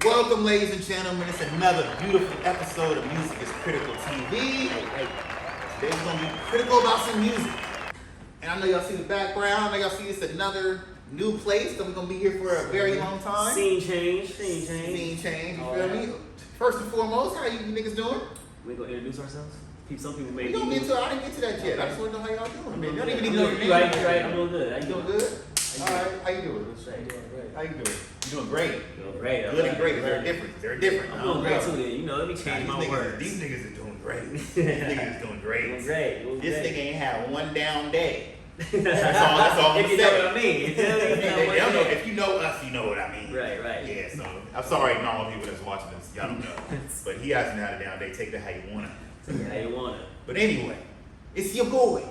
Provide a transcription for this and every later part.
Welcome, ladies and gentlemen. It's another beautiful episode of Music is Critical TV. Today we're going to be critical about some music. And I know y'all see the background. I know y'all see this another new place that we're going to be here for a very long time. Scene change. You feel me? First and foremost, how you niggas doing? We gonna introduce ourselves? Some people may We gonna get to, I didn't get to that yet. I just want to know how y'all doing. Man, y'all didn't even know your name. Right. I'm doing good. You doing good? Alright, how you doing? How you doing? You doing great. Doing great. Good and great. Is there a difference? They're different. I'm doing great too then. Let me change my words. These niggas are doing great. These niggas is doing great. Doing great. This nigga ain't had one down day. That's all I'm if you saying. know what I mean. If you know us, you know what I mean. Right. Yeah, so I'm sorry, normal people that's watching this, y'all don't know. But he hasn't had a down day. Take that how you want it. How you want it. But anyway, it's your boy.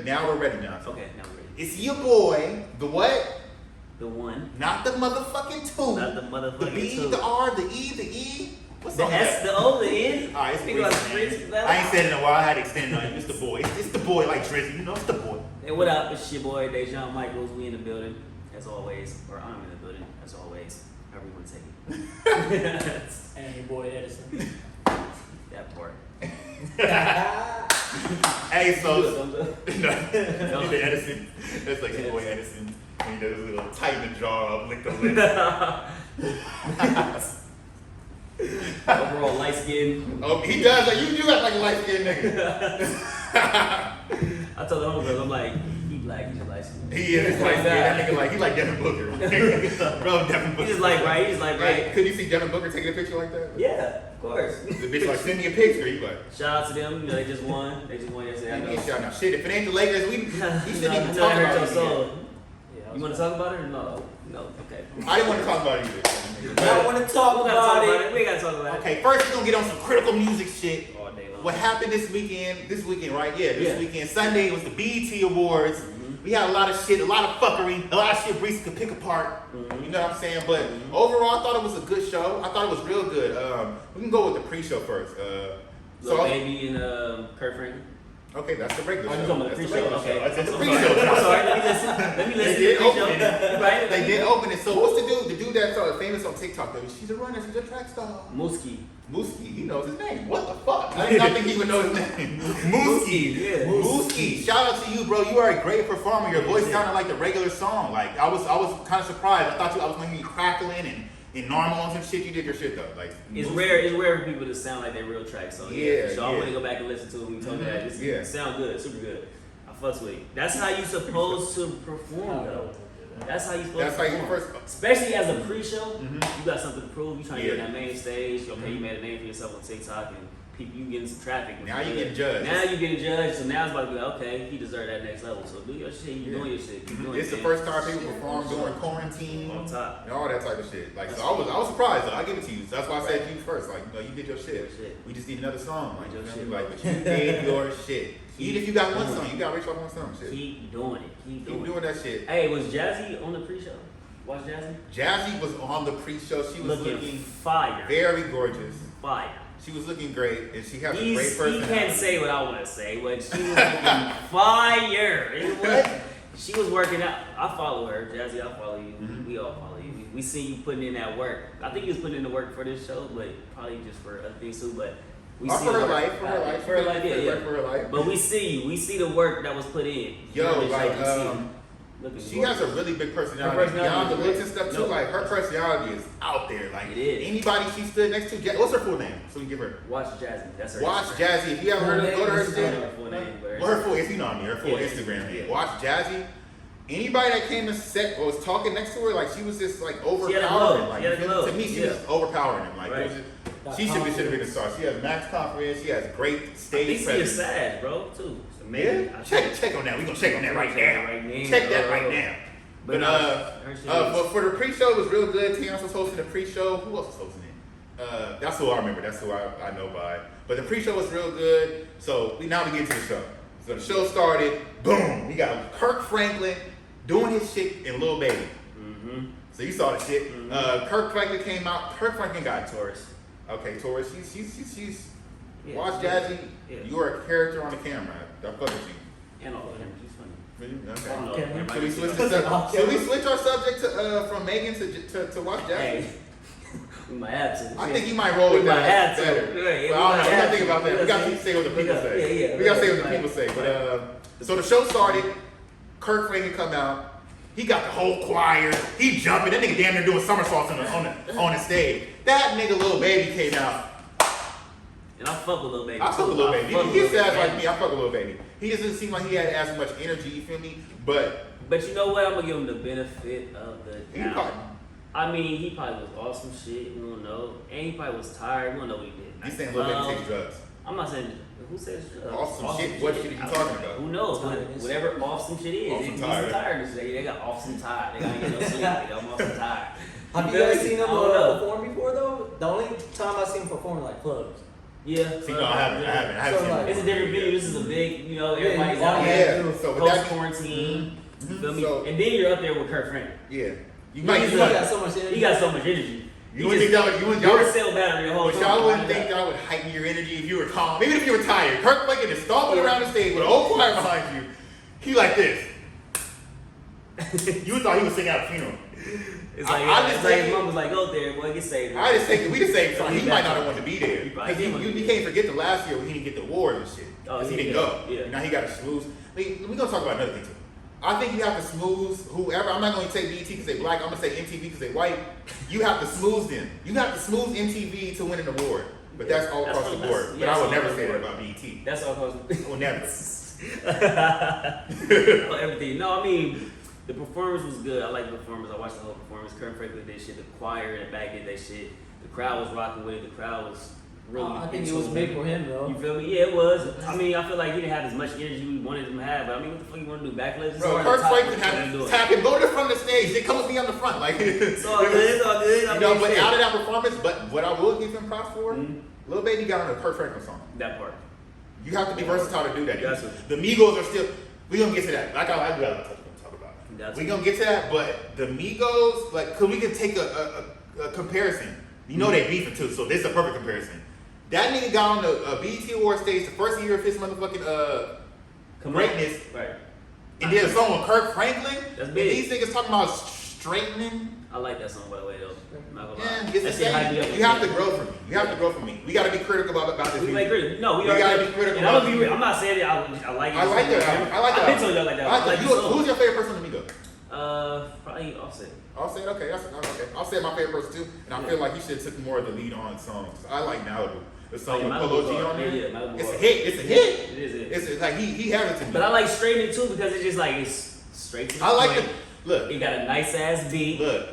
Now we're ready now. Okay, now we're ready. It's your boy, the what? The one. Not the motherfucking two. Not the motherfucking The B, two. the R, the E. What's The on S, that? the O, the N. Alright, it's People Drizzy, like man. I ain't said it in a while. I had to extend on it. It's the boy. It's the boy like Drizzy. You know, it's the boy. Hey, what up? It's your boy Dejan Michaels. We in the building as always, or I'm in the building as always. However you want to take it. And your boy Edison. That part. Hey, so Thumbs up. no, the Edison. That's like his boy Edison. And he does his little tighten the jaw up, lick the lips. Overall light skin. Oh, he does. Like you do act like a light skinned nigga. I told the homegirls, I'm like, he black, he's just light skin. He is light skinned. That nigga he like Devin Booker. Bro, Devin Booker. He's just like right. Hey, could you see Devin Booker taking a picture like that? Yeah, of course. The bitch like send me a picture. He like. Shout out to them. They just won. yesterday. I know. Ain't shouting out shit. If it ain't the Lakers, we shouldn't even I talk know I heard about your it. soul. Yeah, You want to talk about it or no? No, okay. I didn't want to talk about it either. I want to talk We gotta talk about about it. it. We gotta talk about it. Okay, first we're gonna get on some critical music shit. All day long. What happened this weekend, right? Yeah, this Yeah. weekend. Sunday was the BET Awards. We had a lot of shit, a lot of fuckery, a lot of shit Breeze could pick apart. You know what I'm saying? But overall, I thought it was a good show. I thought it was real good. We can go with the pre-show first. Lil Baby and Kurt Franklin. Okay, that's the regular Oh, show. you talking about the That's pre-show? regular Okay. show. That's the I'm pre-show. sorry. Let me listen. Let me They listen. did to the pre-show. open it. Right? They did open it. So what's the dude? The dude that's famous on TikTok though. She's a runner. She's a track star. Mooski. Mooski, he knows his name. What the fuck? I did not think he would know his name. Mooski. Yeah. Mooski. Shout out to you, bro. You are a great performer. Your voice sounded like the regular song. Like I was kind of surprised. I thought I was going to be crackling and normal on some shit. You did your shit though. Like It's Mooski. rare for people to sound like their real track. So Yeah, so I yeah. want to go back and listen to them. You told me that. It's Yeah. sound good, super good. I fucks with it. That's how you supposed to perform though. That's how you supposed That's to how you perform. first. Especially as a pre-show, you got something to prove. You trying to get Yeah. on that main stage. Okay, you made a name for yourself on TikTok, and people, you getting some traffic. Now you getting judged. Now you getting judged. So now it's about to be like, okay, he deserved that next level. So do your shit. You doing your shit. Keep doing It's it. the first time people perform during quarantine On top. and all that type of shit. Like so I was surprised though. I give it to you. So that's why I said you first. Like you did your shit. Shit. We just need another song. Like Your you know, shit. like but you did your shit. Even if you got one song, you got to reach off one song. Shit. Keep doing it. Keep Keep doing doing that shit. it. Hey, was Jazzy on the pre-show? Watch Jazzy. Jazzy was on the pre-show. She was looking fire. very gorgeous. Fire. She was looking great, and she has a great He personality. can't say what I want to say, but she was looking fire. It was. She was working out. I follow her, Jazzy. I follow you. We all follow you. We see you putting in that work. I think you was putting in the work for this show, but probably just for other things too. But we Or see for the her work. life, for her life. For her life, She yeah, did yeah. work for her life. But we see you. We see the work that was put in. Yo, For this like, show. We see you. Looking She has a gorgeous. really big personality. Her personality Beyond the is looks great. and stuff too. No. Like her personality is out there. Like It is. anybody she stood next to. What's her full name? So we give her. Watch Jazzy. That's her. Watch Instagram. Jazzy. If you haven't heard of her, go to her I don't know shit. her full name, but Well, her full, if you know me, her full Yeah. Instagram. Yeah. Watch Jazzy. Anybody that came to set or was talking next to her, like she was just like She had a overpowering. glow. Like She had a you know, glow. to me, she Yeah. was overpowering him. Like Right. it was just, she should have been a star. She has max confidence. She has great I stage think she is presence. sad, bro, too. So maybe Yeah, check on that. We gonna check on that right now. Check that right now. But her shit for the pre-show, it was real good. Tiana was hosting the pre-show. Who else was hosting it? That's who I remember. That's who I know by. But the pre-show was real good. So now we get to the show. So the show started. Boom. We got Kirk Franklin doing his shit and Lil Baby. So you saw the shit. Kirk Franklin came out. Kirk Franklin got Taurus. Okay, Taurus. She's Yeah. watch Jazzy. Yeah. You are a character on the camera. I fuck with you. And all of them. She's funny. Really? I don't know. Okay. Everybody Should we see switch her. the subject? Should we switch our subject to from Megan to watch Jazzy? Hey, We might have to. I think he might roll with We might that have to. better. Right, Well, I don't know. we We might gotta have think to. about that. We gotta say what the people say. Yeah, We gotta say what the right. people say. But so the show started. Kirk Franklin come out. He got the whole choir. He jumping. That nigga damn near doing somersaults on the stage. That nigga Lil Baby came out. And I fuck with Lil Baby. I fuck with Lil Baby. fuck with He's Lil sad Baby. like me. I fuck with Lil Baby. He doesn't seem like he had as much energy. You feel me? But But you know what? I'm gonna give him the benefit of the he doubt. probably. I mean, he probably was off some shit. We don't know. And he probably was tired. We don't know what he did. You saying Lil Baby takes drugs? I'm not saying who says Off some shit? What shit are you talking about? Who knows? Tiredness. Whatever off some shit is. Off some He's tired. tired today. They got off some tired. They gotta get no sleep. They got off some tired. Have you feel guys me? seen him I don't know. perform before though? The only time I've seen him perform like clubs. Yeah. See, no, I haven't So, seen like, him. It's a different venue. This is a big, you know, Yeah, everybody's yeah, out yeah. there. So with Post that, quarantine. You feel me? So- And then you're up there with Kurt Franklin. yeah, you He might. got so much energy. He got so much energy. You wouldn't think that would, you Your would, cell battery the whole but time. y'all wouldn't think that would heighten your energy if you were calm. Even if you were tired. Kirk Franklin is stomping around the stage with an old choir behind you. He like this. You thought he was singing at a funeral. It's like, I just it's like think- his mom was like, go there, boy, get saved. I just think we the same So time. he He might back not up. have wanted to be there. He probably Because did want you can't forget the last year when he didn't get the awards and shit. Oh, Because he yeah, didn't yeah, go. yeah. Now he got to smooth. I mean, we're going to talk about another thing too. I think you have to smooth whoever. I'm not going to say BET because they black. I'm going to say MTV because they white. You have to smooth them. You have to smooth MTV to win an award. But that's all That's across what- the board. that's- But yeah, I would that's never all say that across about BET. That's all cause. I will never. Well, everything. No, I mean, the performance was good. I like the performance. I watched the whole performance. Kurt Franklin did shit. The choir in the back did that shit. The crowd was rocking with it. The crowd was really. I think it into was big for him though. You feel me? Yeah, it was. I mean, I feel like he didn't have as much energy we wanted him to have. But I mean, what the fuck you want to do? Backflips? It's Bro, hard to Kirk top Franklin what had you're to doing. tap him. Go to the front of the stage. They come with me on the front. Like, It's all good. It's all good. I You know, mean, but shit. out of that performance, but what I will give him props for, Mhm. Lil Baby got on a Kurt Franklin song. That part. You have to be versatile to do that. That's it. The Migos are still. We gonna get to that. Like I got talk about. That's We it. gonna get to that, but the Migos, like, cause we can take a comparison. You know they beefing too, so this is a perfect comparison. That nigga got on the BET Award stage the first year of his motherfucking Come greatness, on. Right. and did a song with Kirk Franklin. That's And big. these niggas talking about straightening. I like that song by the way though. I'm not gonna lie. Yeah, it's the That shit hyped me same. up. You have to grow from me. You have to grow from me. We gotta be critical about this. We music. like critical. No, we We are gotta critical. be critical And I'm gonna about be it. real. I'm not saying that I like it. I like that album. I like that I've been album. told y'all like that. I like that. the song. Who's your favorite person in the Migos? Probably Offset. Offset, okay, that's okay. Offset my favorite person too, and I feel like he should have took more of the lead on songs. I like Malibu. The song Yeah, with Malibu Polo G hard. on there. Yeah, Malibu It's a hard. hit. It's a hit. It is. It. It's like he has it to me. But I like straightening too because it's just like it's straight to the I like point. the look, It got a nice ass beat. look.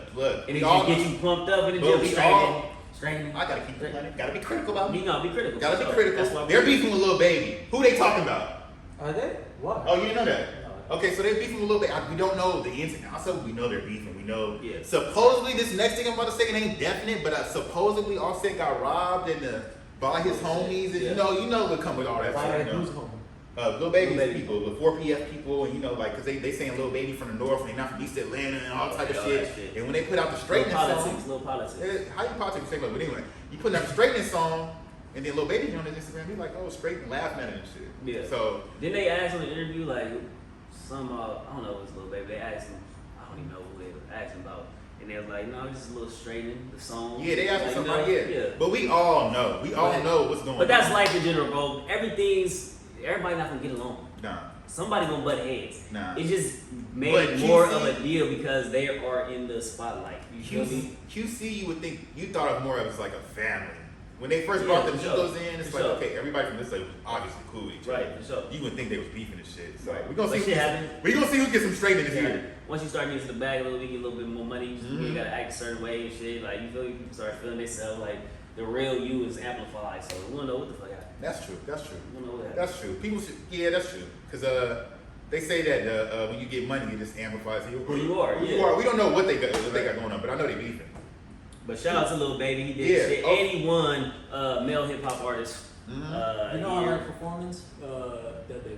And We it all just get you pumped up in the But gym. we Straightening. all- Straightening. I gotta keep it running. Gotta be critical about me. You know, be critical. Gotta be That's critical. why They're beefing with Lil Baby. Who they talking about? Are they? What? Oh, you didn't know that? No. Okay, so they're beefing with Lil Baby. We don't know the ins and outs of it. We know they're beefing. We know. Yeah. Supposedly, this next thing I'm about to say, it ain't definite, but supposedly Offset got robbed and by his homies, and Yeah. you know what come with all that Why shit. are You know? who's home? Lil Baby's Lil Baby. people, the 4PF people, and like, cause they saying Lil Baby from the north, and they not from East Atlanta, and all type of Yeah, all shit. that shit. And when they put out the Little straightening politics. song, Little politics. how you politics say, but anyway, you put out the straightening song, and then Lil Baby on his Instagram, he like, oh, straight and laughing at it and shit. Yeah. So Then they asked on the interview, like, some, I don't know if it was Lil Baby, they asked him, I don't even know who they were asking about. And they was like, no, just a little straightening the song. yeah, they asked Like, somebody, you know, yeah. But we all know, what's going on. But that's life in general, bro. Everybody not gonna get along. Nah. Somebody gonna butt heads. Nah. It just But made QC more of a deal because they are in the spotlight. You feel me? QC, you would think you thought of more of as like a family. When they first Yeah, brought the for sure. Migos in, it's For like sure. okay, everybody from this side was obviously cool with each other. Right, for sure. You wouldn't think they was beefing and shit. So Right. we're gonna But see. shit happens. We're gonna see who gets some straight in this Yeah. year. Once you start getting to the bag a little bit, get a little bit more money, you Mhm. gotta act a certain way and shit. Like you feel me? People start feeling themselves like the real you is amplified. So we wanna know what the fuck happened. That's true. That's true. We wanna know what happened. That's true. People should. Yeah, that's true. Cause they say that when you get money, it just amplifies Who you are, Who you yeah. are. We don't know what they got going on, but I know they beefing. But shout out to Lil Baby, he did Yeah. shit. Oh. And he won male hip hop artist. Mhm. You know, I year. like performance. That baby.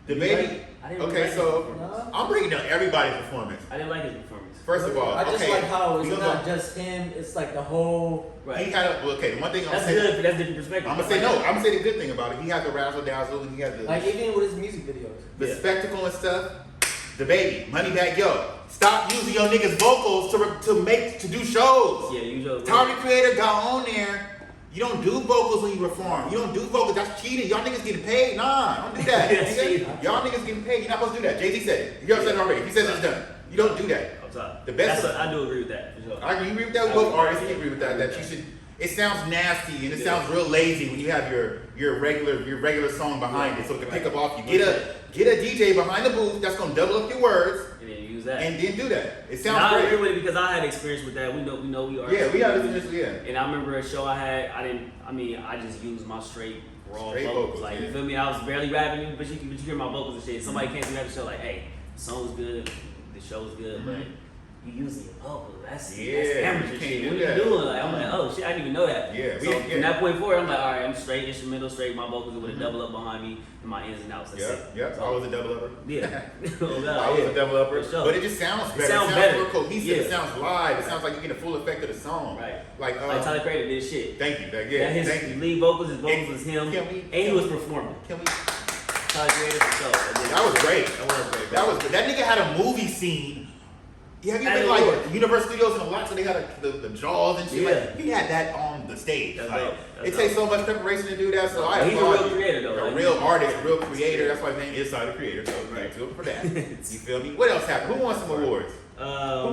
The baby. I didn't Okay, like so his No? I'm breaking down everybody's performance. I didn't like his performance. First of all, I just okay, like how it's we gonna not go- just him. It's like the whole. Right. He had a okay. The one thing I'm That's saying, good. That's different perspective. I'm gonna say no. I'm gonna say the good thing about it. He had the razzle dazzle and he had the Like even with his music videos. the Yeah. spectacle and stuff. The Baby, Moneybagg Yo. Stop using your niggas' vocals to do shows. Yeah, you just. Tyler the Creator got on there. You don't do vocals when you perform. You don't do vocals. That's cheating. Y'all niggas getting paid. Nah, don't do that. That's nigga. cheating. Y'all niggas getting paid. You're not supposed to do that. Jay-Z said it. You said it already. He says it's done. You don't do that. I'm sorry. The best- That's what, I do agree with that. For sure. I agree with that. With both artists, I agree with that. That you should. It sounds nasty and it sounds real lazy when you have your regular song behind it, so it can pick up off you. Get a DJ behind the booth that's gonna double up your words And then use that. and then do that. It And sounds I great. agree with it because I had experience with that. We know we are. Yeah, we have this. Yeah. And I remember a show I had. I just used my straight raw Straight vocals. vocals, Like yeah. you feel me? I was barely rapping, but you hear my vocals and shit. Somebody came to me after the show like, hey, the song's good, the show's good, but you using your vocals. That's Yeah, amateur you can't shit. do What that. you doing? Like I'm like, oh shit, I didn't even know that. Yeah, So yeah. from that point forward, I'm like, all right, I'm straight instrumental, straight my vocals with a double up behind me and my ins and outs. That's it. Yep. So, I was a double upper. yeah. Oh, God, I was yeah. a double upper, For sure. but it just sounds better. sounds it sounds better. more cohesive. It Yeah. sounds live. It sounds like you get a full effect of the song. Right. Like, Like Tyler Creator did shit. thank you. Yeah, Yeah, his thank you. lead vocals, his vocals And was him, can we- and he was performing. Can we? Tyler Creator for sure. That was great. That was great. That was good. That nigga had a movie scene. Yeah, have you At been the like Lord. Universal Studios and a lot, so they got the jaws and shit. Yeah. Like, he had that on the stage. That's Like, dope. That's it takes dope. so much preparation to do that. So I He's a applaud real you. creator, though. A Like, real he- artist, real creator. That's why his name is Tyler the Creator. So thank you for that. You feel me? What else happened? Who won some awards? Who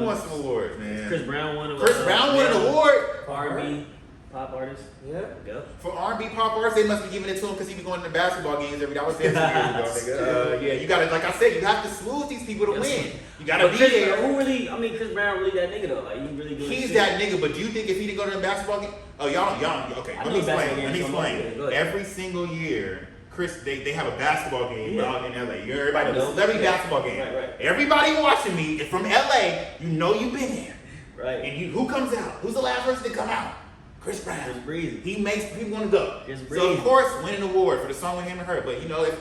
won some awards, man? Chris Brown won. Chris Brown won an award. R&B pop artist. Yeah. Yep. For R&B pop artists, they must be giving it to him because he be going to basketball games every day. I was there 2 years ago, nigga. Yeah, you gotta, like I said, you have to smooth these people to Yes. win. You gotta But be Chris, there. who really? I mean, Chris Brown really that nigga though. Like he really doing He's shit. that nigga, but do you think if he didn't go to the basketball game? Oh, y'all, okay. I Let know me explain. basketball Let me games, so I'm explain. okay, go ahead. Every single year, Chris, they have a basketball game Yeah. out in LA. Everybody knows No. celebrity Yeah. basketball game. Right. Everybody watching me is from LA. You know you've been there. Right. And who comes out? Who's the last person to come out? Chris Brown. Just breezy. He makes people want to go. Just So of breathe. course, winning an award for the song with him and her. But you know, if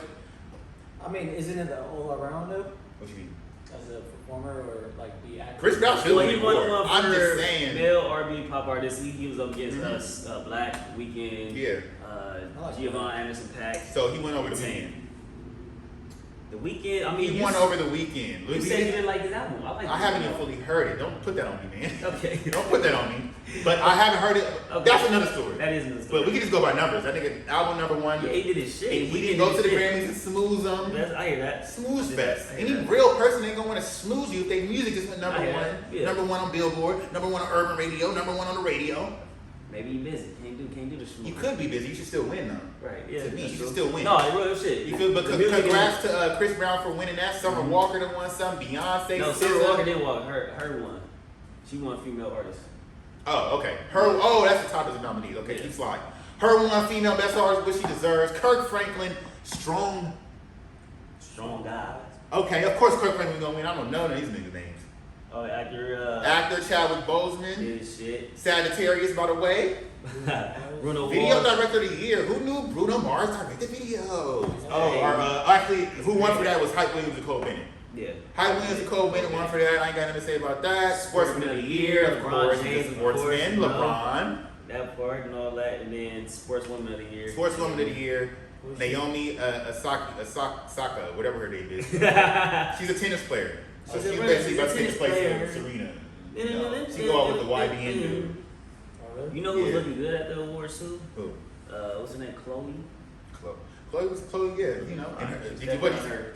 I mean, isn't it the all around though? what you mean? As a performer or like the actor? Chris Brown should Well, win he an won award. one for I'm just saying. male R&B pop artist. He was up against us, Black Weekend. Yeah. I like Giovanni Anderson Paak. So he went over the weekend. The Weekend. I mean, He you won s- over the weekend. You said you didn't like his album. I like. I haven't even fully heard it. Don't put that on me, man. Okay. Don't put that on me. But I haven't heard it. Okay. That's another story. That is another story. But we can just go by numbers. I think album number one. Yeah, he did his shit. And he Weekend didn't go did to the his shit. Grammys and smooth them. I hear that. Snooze I fest. hear Any that. real person ain't gonna want to snooze you if their music just went number I hear one. that. Yeah. Number one on Billboard, number one on Urban Radio, number one on the radio. Maybe he busy. Can't do the shit. You could be busy. You should still win though. Right. Yeah. To me, that's you true. should still win. No, real shit. You feel? But The music congrats to Chris Brown for winning that. Summer Walker done won some. Beyonce. No, SZA. Summer Walker didn't walk. Her won. She won female artist. Oh, okay. That's the top of the nominees. Okay, Yeah. keep sliding. Her won female best artist, which she deserves. Kirk Franklin, strong. Strong guy. Okay, of course Kirk Franklin gonna win. I don't know none of these niggas' names. Oh, actor. Actor Chadwick Boseman, Did his shit. Sagittarius, by the way. Bruno Video Mars. Director of the Year. Who knew Bruno Mars directed videos? Oh, Hey. actually, who won for that was Hype Williams and Cole Bennett. Yeah. Hype Williams and Cole Bennett won for that. I ain't got nothing to say about that. Sportsman of the Year, of LeBron course. James, He's of a sportsman. course, you know. LeBron. That part and all that, and then Sportswoman of the Year. Sportswoman of the Year, Naomi Osaka, whatever her name is. She's a tennis player. So She's a she's really- basically she's a about to take tennis place player. of Serena. You know, she go out with the YBN dude. Oh, really? You know who was Yeah. looking good at the awards too? Who? What's her name? Chloe. Chloe, yeah, you know. And her, did you, what did you, her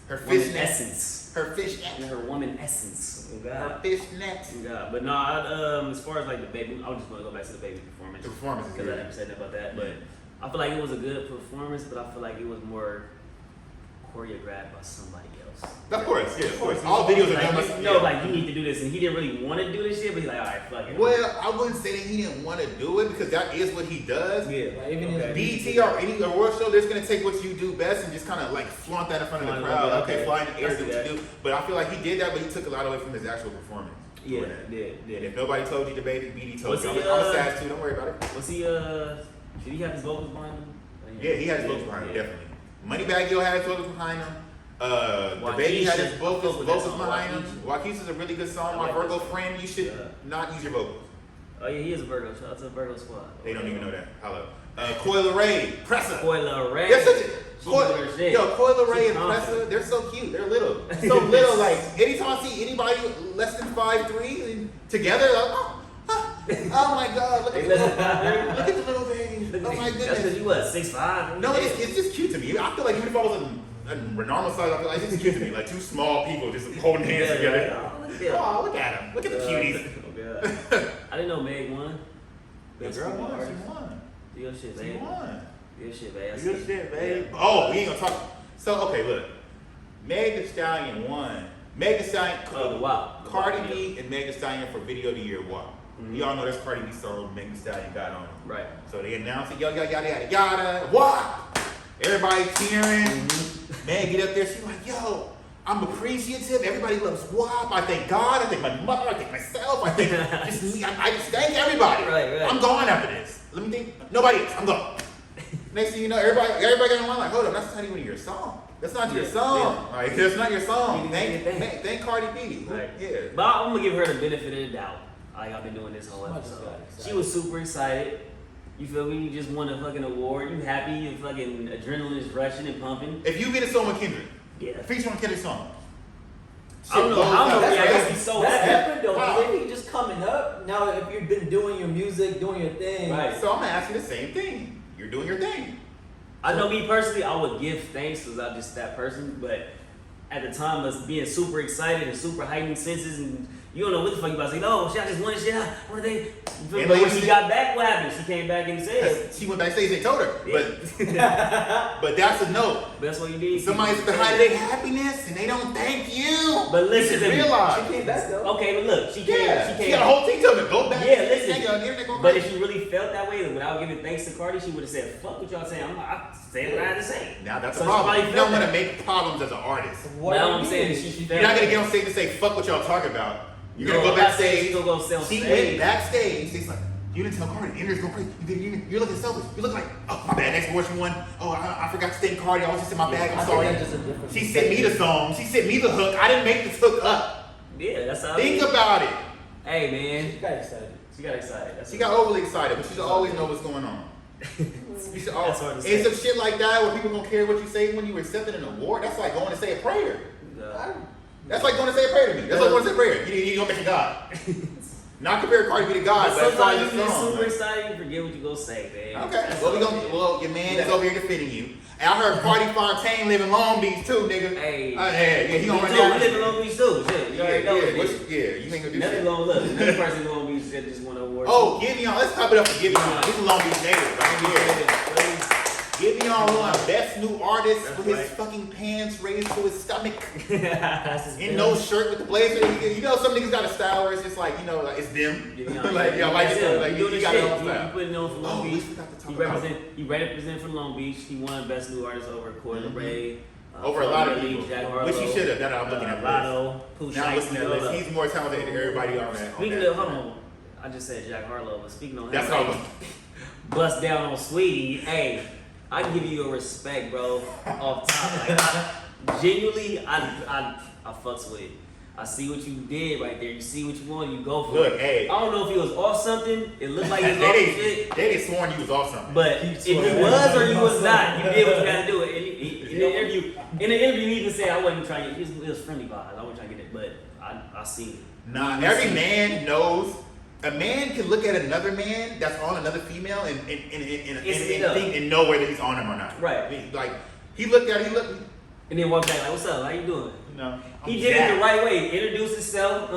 her woman fishnet. essence? Her fishnet. And her woman essence. Oh Her God. fishnet. Oh God. But no, as far as like the baby, I'm just gonna go back to the baby performance. The performance is because I good. never said that about that. But I feel like it was a good performance, but I feel like it was more choreographed by somebody else. Of course, yeah, of course. All videos are done. Like, no, like you need to do this, and he didn't really want to do this shit, but he's like, all right, fuck it. Well, I wouldn't say that he didn't want to do it because that is what he does. Yeah. Like, even Okay. his BET or any award show, they're gonna take what you do best and just kind of like flaunt that in front of the Fly a crowd. little bit, Okay, okay. fly in the air, I do see what that. you do. But I feel like he did that, but he took a lot away from his actual performance. Yeah, doing that. did. And if nobody told you the baby, BD told Was you. he, I'm a sad too. Don't worry about it. Was he, did he have his vocals behind him? Yeah, he had his vocals behind him, definitely. Moneybagg Yo had his vocals behind him. The Waukesha, baby had his I vocals fuck with that song, behind him. Waukesha. Waukesha is a really good song. I My like Virgo that song. friend, you should Yeah. not use your vocals. Oh yeah, he is a Virgo. Shout out to the Virgo squad. They don't even know that. Hello. Coil Ray, Presser. Spoiler Ray. Yes, She doing her shit. Yo, Coil Ray She and confident. Pressa, they're so cute. They're little. So little, like, anytime I see anybody less than 5'3" and together, like, oh my God, look at They the less than 5'3"? look at the little baby. Look Oh at my me. That's because goodness. you what, 6'5"? No, it's just cute to me. I feel like even if I was a normal size, I feel like it's just cute to me. Like two small people just holding hands Yeah, together. right. Oh, look at them. Oh, look at them. Look at the cuties. Oh, God. I didn't know Meg won. The Best girl female won. artist. She won. Do your shit, She babe. won. Do your shit, babe. I Good see. shit, babe. Yeah. Oh, we ain't gonna talk. So okay, look. Meg Thee Stallion won. Meg Thee Stallion. Oh, the WAP. Cardi B and Meg Thee Stallion for Video of the Year WAP. Mhm. Y'all know that's Cardi B song Meg Thee Stallion got on. Right. So they announced it, yada yada yada yada. WAP. Everybody cheering. Mm-hmm. Meg get up there. She's like, yo. I'm appreciative. Everybody loves WAP. I thank God. I thank my mother. I thank myself. I thank just me. I just thank everybody. Right. I'm gone after this. Let me think. Nobody else. I'm gone. Next thing you know, everybody got in line like, hold up, that's not even your song. That's not your Yeah, song. Like, that's not your song. You Thank, didn't get thank Cardi B. Right. Yeah. But I'm gonna give her the benefit of the doubt. Like I've been doing this whole Much as episode. got excited. She was super excited. You feel me? You just won a fucking award. You happy? Your fucking adrenaline is rushing and pumping. If you get a song with Kendrick, Yeah. feature on Kendrick's song. I don't know. Shit I don't know. blows Yeah, I up. guess he's so That's happy. different though. Wow. Because if you just coming up, now if you've been doing your music, doing your thing, Right. So I'm gonna ask you the same thing. You're doing your thing. I know me personally, I would give thanks because I'm just that person. But at the time, us being super excited and super heightened senses, and you don't know what the fuck you about to say. No, shit, I just won this shit. What are they? You feel me? And But when like she she- got back, what happened? She came back and said, She went backstage and told her. Yeah. But that's a no. "But that's what you need." Somebody's behind their happiness and they don't thank you. But listen you to should me. realize. she came back though. Okay, but look, she came. Yeah, She she got a came. whole team telling her, go back. Yeah, listen. Hang on, the internet going But crazy. if she really felt that way, without giving thanks to Cardi, she would have said, "Fuck what y'all saying. I said what I had to say." Now that's So a she problem. probably You don't felt want to that. make problems as an artist. What Now do I'm you saying mean? that she You're not gonna get on stage and say fuck what y'all talking about. You're gonna No, go I'm not saying backstage. she gonna go sell She stage. went backstage. She's like, you didn't tell Cardi. The internet's going crazy. You're looking selfish. You look like, oh my bad. Next awards you won. Oh, I forgot to thank Cardi. I was just in my bag. I I'm think sorry. that's just a different She sent me the song. She sent me the hook. I didn't make this hook up. Yeah, that's how. Think it is. about it. Hey She man, got excited. she got excited. That's She got overly excited, but she should always know what's going on. You should always. That's hard to And say. some shit like that where people gonna care what you say when you accepted an award. That's like going to say a prayer. That's like going to say a prayer to me. That's like going to say a prayer. You don't mention God. Not compare Cardi B to God, But but that's sometimes you the get song. super excited, you forget what you gonna say, man. Okay. That's Well, all. your man is over here defending you. And I heard Cardi Fontaine live in Long Beach too, nigga. Hey. Yeah, he Me gonna run too. down. We live in Long Beach too. Shit, you already know it. Yeah, you ain't gonna do Another shit. Long look. Another person in Long Beach that just won an award. Oh, Giveon. Let's clap it up for Giveon. He's a Long Beach native right here. Giveon won Best New Artist That's with his right. fucking pants raised to his stomach. Passes In no shirt with the blazer. You know, some niggas got a style where it's just like, you know, like it's them. Like, yeah, like, like you doing you the got shit. it on You style. putting it on for Long Oh, we Beach. forgot to talk He about represent for Long Beach. He won Best New Artist over Coil Mhm. Ray. Over a lot of Lee, people. Jack Harlow, Which he should have. Now that I'm looking at the Lotto, Pooh Now I'm Shiesty, looking at all the list. that. He's more talented than everybody on that. Speaking of, hold on. I just said Jack Harlow, but speaking on him, That's how. bust down on Sweetie. Hey, I give you a respect, bro. Off top, like genuinely, I fucks with it. I see what you did right there. You see what you want, you go for Look, it. hey. I don't know if he was off something. It looked like he was off some shit. They did sworn you was off something. But if you was or you was not, you did what you had to do. In the interview, he even said I wasn't trying to. It was friendly vibes. I wasn't trying to get it, but I see it. Nah, every man knows. A man can look at another man that's on another female and think and know whether he's on him or not. Right. I mean, like he looked, And then walk back like, "What's up? How you doing?" you know. He did it the right way. Introduced himself.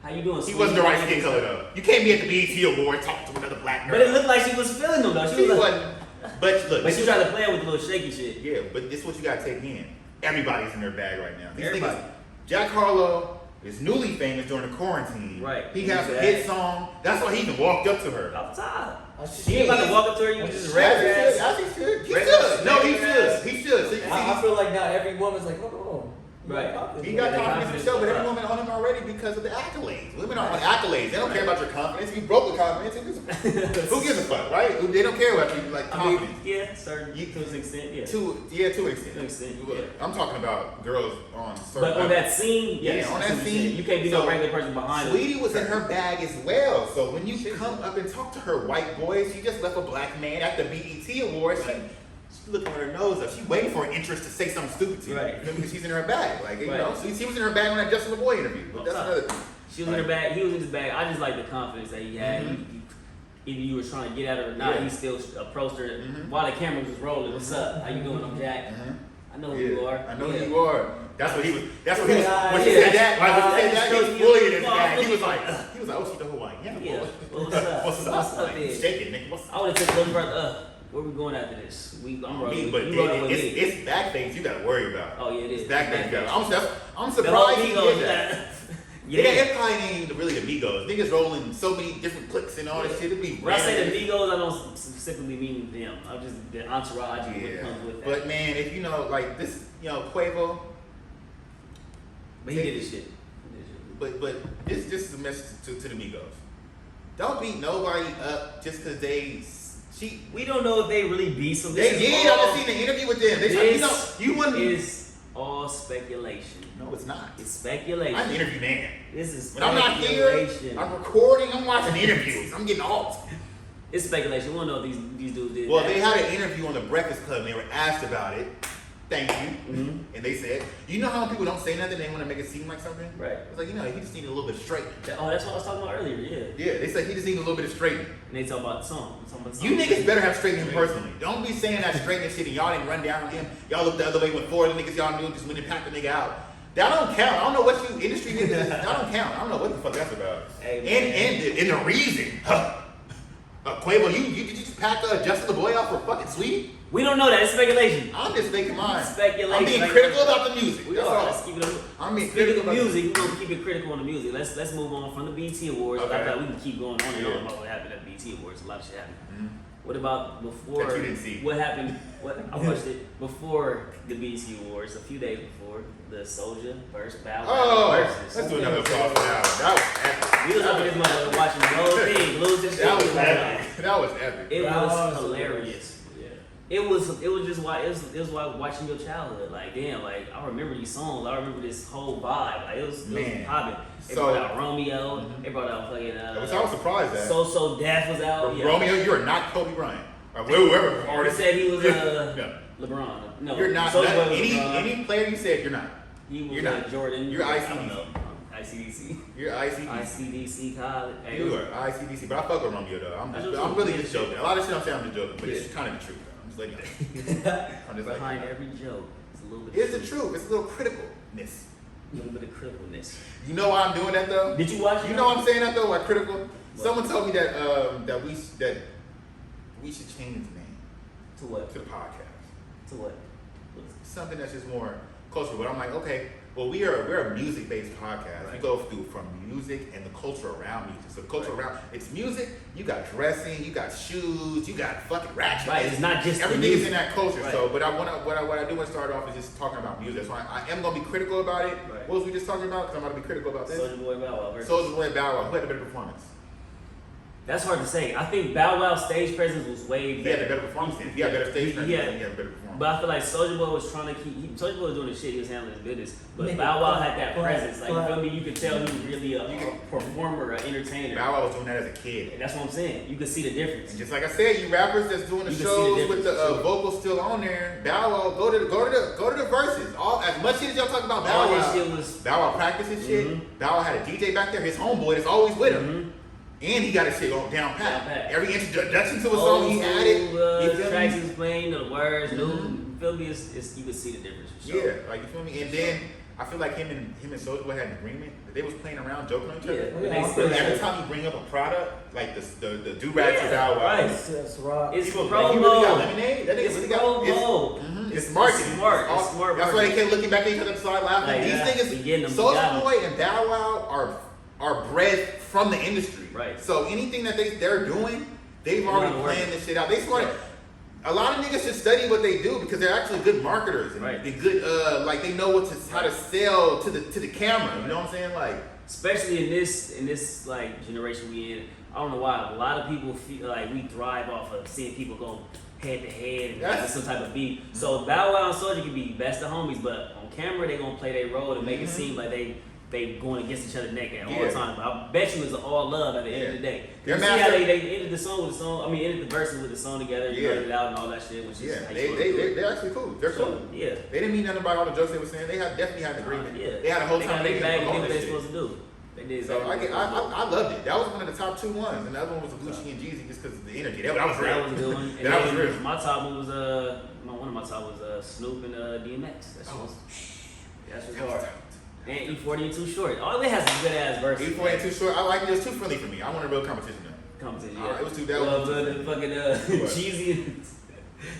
How you doing? He sweetie? wasn't the right skin color though. You can't be at the BET Award talking to another black girl. But it looked like she was feeling him though. She She was like, wasn't. But look, but she tried to play it with the little shaky shit. yeah, but this is what you gotta take in. Everybody's in their bag right now. These Everybody. niggas, Jack Harlow is newly famous during the quarantine. Right. He has a Exactly. hit song. That's why he even walked up to her. Off the top. She He ain't about to walk up to her. You just As rap he her should. ass. As he should. He Regular should. No, he regular ass. should. He should. So you I see, feel like not every woman's like, hold on. Right. he got Yeah, confidence for sure, but every woman on him already because of the accolades. Women don't want accolades. They don't care about your confidence. If you broke the confidence, who gives a fuck, right? They don't care about you, like I mean, confidence. yeah, certain to an extent, yeah. To an extent. To an extent, Look, yeah. I'm talking about girls on certain But on levels. that scene, yes, Yeah, on to that an scene, extent. You can't be so no regular person behind her. Sweetie was in her bag as well. So when you come up and talk to her white boys, she just left a black man at the BET Awards. She's looking with her nose up. She's waiting for an interest to say something stupid to you. Right. Because she's in her bag. Like, you Right. know, she was in her bag on that Justin LeBoy interview. But that's another thing. She was in her bag. He was in his bag. I just like the confidence that he had. Either you were trying to get at her or not, Yeah. he still approached her while the camera was rolling. What's up? How you doing? I'm Jack. I know who you are. I know Yeah. who you are. That's what he was. That's what he was. Yeah, When she yeah. said that, like when she said that, he was fully in his Yeah. bag. He was like, oh, she know who I am. Yeah. Well, what's up? What's up? What's up, Like, then? shaking, nigga. What's up? I would have took a little further. Where we going after this? I'm rolling. But You rolling with me. it's back things you gotta worry about. Oh yeah, it is. It's back things you gotta. I'm The whole surprised he Migos, did that. yeah. Yeah, it probably ain't even really the Migos. Niggas rolling so many different clicks and all this shit. It'd be When I say random. the Migos, I don't specifically mean them. I'm just the entourage and what Yeah, comes with that. but man, if you know, like this, you know, Quavo. But he did his shit. He did his shit. But this is a message to the Migos. Don't beat nobody up just because We don't know if they really beat some. They did. I just seen the interview with them. They said, you wouldn't. Is all speculation. No, it's not. It's speculation. I'm the interview man. This is When I'm not here, speculation. I'm recording. I'm watching interviews. I'm getting alt. It's speculation. We don't know if these dudes did. Well, that. they had an interview on the Breakfast Club and they were asked about it. Thank you. And they said, you know how people don't say nothing, they want to make it seem like something? Right. It's like, you know, he just needed a little bit of straightening. Oh, that's what I was talking about earlier. Yeah. Yeah, they said he just needed a little bit of straightening. And they talk about the song. They talk about the You song. niggas better have straightened him personally. Don't be saying that straightening shit and y'all didn't run down on him. Y'all looked the other way when four of the niggas y'all knew just went and packed the nigga out. That don't count. I don't know what you industry niggas is. That don't count. I don't know what the fuck that's about. Hey, and the reason. Quavo, you did you just pack Justin LeBoy out for fucking Sweetie? We don't know that. It's speculation. I'm just making mine. Speculation. I'm being Like- critical about the music. We That's are. all. Let's keep it. I'm being Speaking critical of about music, we're gonna keep it critical on the music. Let's move on from the BET Awards. Okay. I thought we can keep going on and Yeah. on about what happened at the BET Awards. A lot of shit happened. What about before? That you didn't see. What happened? What I watched it before the BET Awards, a few days before the Soulja versus Bow Wow Oh, versus. let's do another applause for that one. That was epic. We was up in this motherfucker watching the whole thing, lose this That was shit. epic. That was epic. It That was was hilarious. It was just why it was like watching your childhood. Like damn, like I remember these songs. I remember this whole vibe. Like it was Man. popping. They So- brought out Romeo. They brought out fucking Which I was surprised at. So Death was out. Yeah. Romeo, you are not Kobe Bryant. Or whoever He artist. said he was No. LeBron. No, You're not. Soulja Boy was any LeBron. any player you said you're not. He was you're not. Jordan. You're I ICDC. don't know. ICDC. You're ICDC. ICDC college. Hey, You are ICDC. But I fuck with Romeo though. I'm really just joking. A lot of shit I'm saying I'm just joking, but it's kind of the truth though. I'm just letting you know. I'm just Behind like, every joke, it's a little bit. it's the truth. It's a little criticalness. A little bit of criticalness. You know why I'm doing that though? Did you watch it? You know I'm saying that though, like critical. Someone told me that that we should change the name To what? to the podcast. To what? Something that's just more cultural. But I'm like, okay, well we're a music based podcast. We Right. go through from music and the culture around music. So the culture around it's music. You got dressing, you got shoes, you got fucking ratchet. Right, it's not just the everything is music. in that culture. Right. So, but what I do want to start off is just talking about music. So I am gonna be critical about it. Right. What was we just talking about? Because I'm gonna be critical about this. Soulja Boy Bow Wow versus. Soulja Boy Bow Wow. Who had the better performance? That's hard to say. I think Bow Wow's stage presence was way He better. had the better performance. Then. He had better stage presence. Yeah. He had a better performance. But I feel like Soulja Boy was trying to keep. Soulja Boy was doing his shit. He was handling his business. But Nigga, Bow Wow had that but- presence. Like you feel me? You could tell he was really a You can- performer, an entertainer. Bow Wow was doing that as a kid. And that's what I'm saying. You could see the difference. And just like I said, you rappers that's doing the You can see the shows with the difference, sure. vocals still on there, Bow Wow, go to the verses. All as much shit as y'all talk about Bow All Wow. this shit was. Bow Wow practices shit. Bow Wow had a DJ back there, his homeboy that's always with him. And he got his shit on down Down pat. pat. Every introduction to a song he added. You feel Tracks me? he was playing, the words, new. You feel me? It's, you could see the difference. For sure. Yeah, like you feel me? And then I feel like him and Soulja Boy had an agreement that they was playing around, joking on each other. Yeah. Yeah, They I still feel Every that. time you bring up a product, like the do-rag for Yeah, Bow Wow. right. It's rock. It's People, promo. he really got lemonade. That nigga It's really got promo. It's marketing. It's smart. all- It's smart That's why they marketing. kept looking back at each other and started laughing. Like, yeah, we These getting niggas, them, we got Soulja 'em. Boy and Bow Wow are bred from the industry. Right. So anything that they're doing, they've They're already not planned working. this shit out. They smart. A lot of niggas should study what they do because they're actually good marketers and Right. they're good. Like they know how to sell to the camera. You know what I'm saying? Like Especially in this like generation we in. I don't know why. A lot of people feel like we thrive off of seeing people go head to head and Yes. some type of beat. So Bow Wow and Soulja can be best of homies, but on camera they gonna play their role to make it seem like they they going against each other neck at all Yeah. times. But I bet you it's all love at the end of the day. Their You see how master- they ended the song with the song. I mean, ended the verses with the song together, Yeah. let it out and all that shit. Which is Yeah, how you supposed to do it. they're actually cool. They're So, cool. yeah. They didn't mean nothing about all the jokes they were saying. They definitely had an agreement. Yeah. They had a whole They time got their meeting bag and did promoting what they this shit. supposed to do. They did So exactly. I loved it. That was one of the top 2 ones, and the other one was Gucci and Jeezy just because of the energy. That was real. That was a good one. And That was then real. my top one was one of my top was Snoop and DMX. That shit was hard. And E40 and Too Short. All they had some good ass verses. E4 ain't too short. I like it. It was too friendly for me. I want a real competition though. Competition, Oh, yeah. it was too- that well, was- the fucking What? cheesy. And,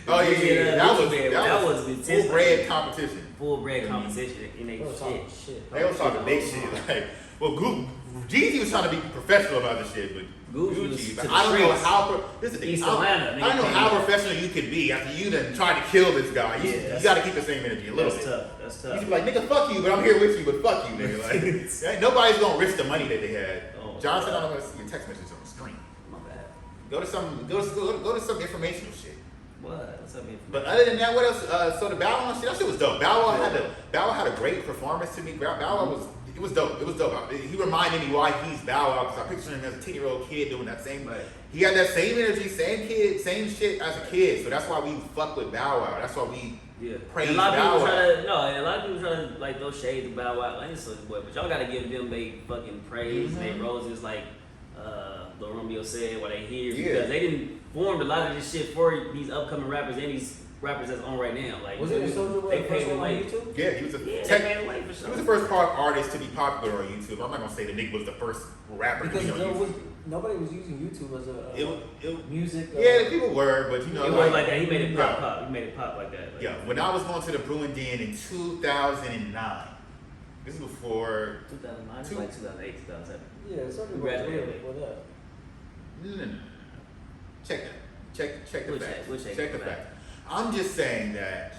Oh yeah, Gucci and, that was that was intense. full bred competition. Full bred competition in They they was shit. talking shit. They was talking big shit. Like, well, Jeezy was trying to be professional about this shit, but Gucci was to the I don't know streets. how. This is the thing. East I don't Atlanta, I nigga. don't know how professional you can be after you done tried to kill this guy. You, Yeah, you that's- got to keep the same energy a little That's bit. tough. That's You tough. should be like, nigga, fuck you, but I'm here with you, but fuck you, nigga. Like, nobody's gonna risk the money that they had. Oh, Johnson, I God. don't want to see your text message on the screen. My bad. Go to some informational shit. What? What's up, man? But other than that, what else? So the Bow Wow shit, that shit was dope. Bow Wow had a great performance to me. Bow Wow was dope. It was dope. He reminded me why he's Bow Wow because I picture him as a 10-year-old kid doing that same. Right. He had that same energy, same kid, same shit as a kid. So that's why we fuck with Bow Wow. That's why we Yeah. praise And a lot of Bow people Wow. try to and a lot of people try to like throw shade to Bow Wow. I ain't Soulja Boy, but y'all gotta give them they fucking praise, Mhm. they roses like Lil Romeo said, what they hear Yeah. because they didn't form a lot of this shit for these upcoming rappers and these rappers that's on right now. Like Was it a Soulja Boy they the first paved the one on way. YouTube? Yeah, he was a Yeah, tech, they paved the way for he was sure. the first pop artist to be popular on YouTube. I'm not gonna say the nigga was the first rapper Because to be on YouTube. nobody was using YouTube as It, music. yeah, people were, but you know, It was like that. He made it Yeah. pop. He made it pop like that. Like, Yeah, when I was going to the Brewing Den in 2009, this is before. 2009, it was like 2008, 2007. Yeah, Soulja Boy was Graduated. way before that. No. Check that. Check the We'll facts. check- we'll check Check the the facts. I'm just saying that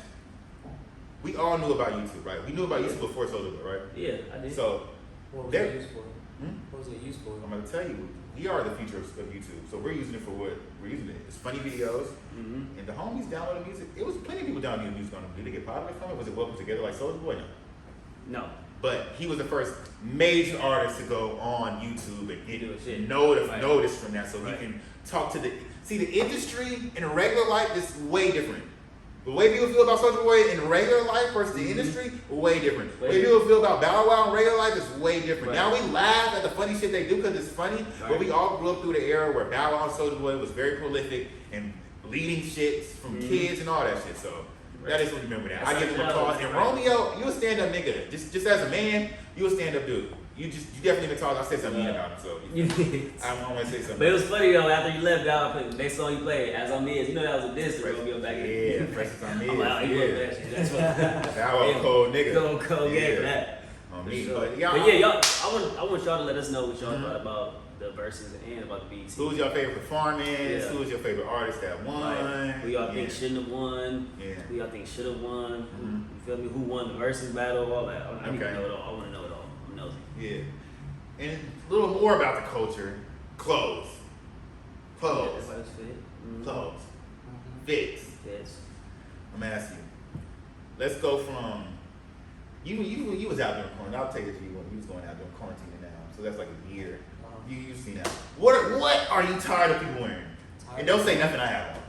we all knew about YouTube, right? We knew about YouTube before Soulja Boy, right? Yeah, I did. So What was There- it used for? Hmm? What was it used for? I'm gonna tell you, we are the future of YouTube. So we're using it for what? We're using it. It's funny videos. Mm-hmm. And the homies downloading music. It was plenty of people downloading music on them. Did they get popular from it? Was it well put together like Soulja Boy? No. No. But he was the first major artist to go on YouTube and Do get shit. noticed Right. from that. So Right. he can talk to the industry in regular life is way different. The way people feel about Soulja Boy in regular life versus the industry, way different. The Way way people feel about Bow Wow in regular life is way different. Right. Now we laugh at the funny shit they do because it's funny, but Right. we all grew up through the era where Bow Wow and Soulja Boy was very prolific and leading shits from kids and all that shit. So that is what we remember that. I give him a call. And Romeo, you a stand up nigga. Just as a man, you a stand up dude. You definitely been taught. I said something mean about him, so I want to say something. But it was funny though, after you left out, they saw you play As I'm Is. You know that was a diss to Fresh- Romeo back in Yeah, fresh as I'm I'm like, oh, he is. wrote that shit. That's what. Bow Wow, cold nigga. Go cold Yeah. game for that. On For me, sure. but But y'all. yeah, y'all. I want y'all to let us know what y'all Mhm. thought about the verses and about the BET. Who was your favorite performance? Yeah. Who was your favorite artist that won? Like, who y'all think Yeah. shouldn't have won? Yeah. Who y'all think should have won? Mhm. You feel me? Who won the versus battle? All that. I need to Okay. know it all. I want to know it all. I'm nosy. Yeah. And a little more about the culture. Clothes. Clothes. Everybody's fit. Mhm. Clothes. Mm-hmm. Fits. Yes. I'm gonna ask you. Let's go from you was out during quarantine. I'll take it to you when you was going out during quarantine now. So that's like a year. You've seen that. What are you tired of people wearing? And don't say nothing I have on.